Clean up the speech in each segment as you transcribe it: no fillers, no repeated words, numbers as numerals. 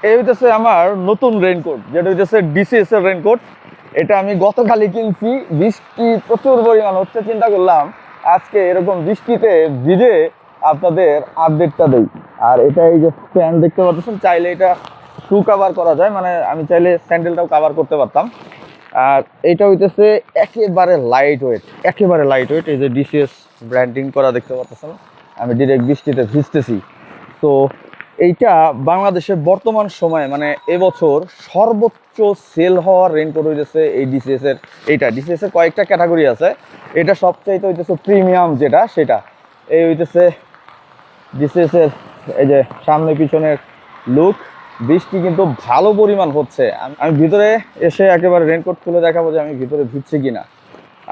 এই হইতেছে আমার নতুন রেইনকোট, যেটা হইতেছে ডিসিএস এর রেইনকোট। এটা আমি গতকালই কিনছি। বৃষ্টি প্রচুর পরিমাণ হচ্ছে, চিন্তা করলাম আজকে এরকম বৃষ্টিতে ভিজে আপনাদের আপডেটটা দেই। আর এটা এই যে প্যান্ট দেখতে পাচ্ছেন, চাইলে এটা শু কাভার করা যায়, মানে আমি চাইলে স্যান্ডেলটাও কাভার করতে পারতাম। আর এটা হইতেছে একেবারে লাইট ওয়েট, একেবারে লাইট ওয়েট। এই যে ডিসিএস ব্র্যান্ডিং করা দেখতে পাচ্ছেন, আমি ডিরেক্ট বৃষ্টিতে ভিজতেছি। তো এইটা বাংলাদেশের বর্তমান সময়ে মানে এবছর সর্বোচ্চ সেল হওয়ার রেইনকোট হইতেছে এই ডিসিএস এর। এইটা ডিসিএস এর কয়েকটা ক্যাটাগরি আছে, এটা সবচাইতে হইতেছে প্রিমিয়াম যেটা, সেটা এই হইতেছে ডিসিএস এর। এই যে সামনে পিছনের লুক। বৃষ্টি কিন্তু ভালো পরিমাণ হচ্ছে। আমি ভিতরে এসে একেবারে রেইনকোট খুলে দেখাবো যে আমি ভিতরে ভিজছি কিনা।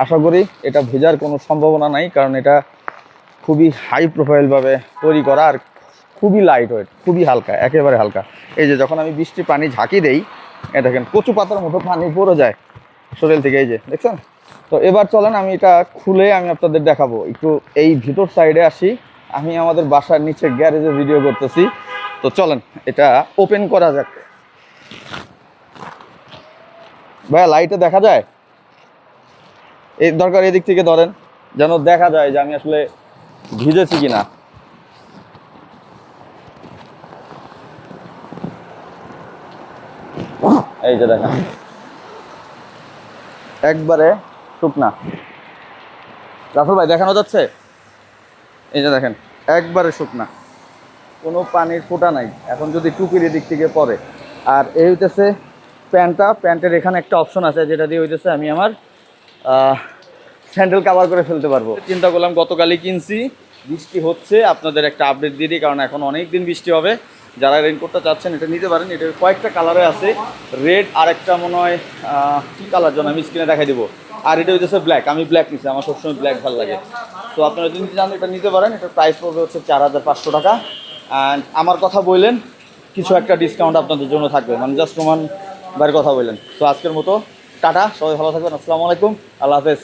আশা করি এটা ভেজার কোনো সম্ভাবনা নাই, কারণ এটা খুবই হাই প্রোফাইলভাবে তৈরি করা আর খুবই লাইট ওয়েট, খুবই হালকা, একেবারে হালকা। এই যে যখন আমি বৃষ্টির পানি ঝাঁকি দেই, এ দেখেন কচু পাতার মতো পানি পড়ে যায় শরীর থেকে, এই যে দেখছেন। তো এবার চলেন আমি এটা খুলে আমি আপনাদের দেখাবো। একটু এই ভিতর সাইডে আসি, আমি আমাদের বাসার নিচে গ্যারেজে ভিডিও করতেছি। তো চলেন এটা ওপেন করা যাক। ভাইয়া লাইটে দেখা যায়? এই দরকার এদিক থেকে ধরেন, যেন দেখা যায় যে আমি আসলে ভিজেছি কিনা। এই যে দেখেন একবারে শুকনা। রাফল ভাই দেখানো যাচ্ছে? এই যে দেখেন একবারে শুকনা, কোনো পানির ফোঁটা নাই। এখন যদি টুপির এদিক থেকে পরে। আর এই হইতেছে প্যান্টটা, প্যান্টের এখানে একটা অপশন আছে যেটা দিয়ে হইতেছে আমি আমার স্যান্ডেল কাভার করে ফেলতে পারবো। চিন্তা করলাম গতকালই কিনছি, বৃষ্টি হচ্ছে, আপনাদের একটা আপডেট দিয়ে দিই, কারণ এখন অনেক দিন বৃষ্টি হবে। যারা রেইনকোটটা চাচ্ছেন এটা নিতে পারেন। এটার কয়েকটা কালারে আছে, রেড আর একটা মনে হয় কী কালার যেন আমি স্ক্রিনে দেখাই দেবো। আর এটা হইতেছে ব্ল্যাক, আমি ব্ল্যাক নিচ্ছি, আমার সবসময় ব্ল্যাক ভালো লাগে। তো আপনারা যদি নিতে চান এটা নিতে পারেন। এটার প্রাইস পড়বে হচ্ছে 4500 টাকা। অ্যান্ড আমার কথা বললেন, কিছু একটা ডিসকাউন্ট আপনাদের জন্য থাকবে, মানে জাস্ট রোমান ভাইয়ের কথা বললেন। তো আজকের মতো টাটা, সবাই ভালো থাকবেন, আসসালামু আলাইকুম, আল্লাহ হাফেজ।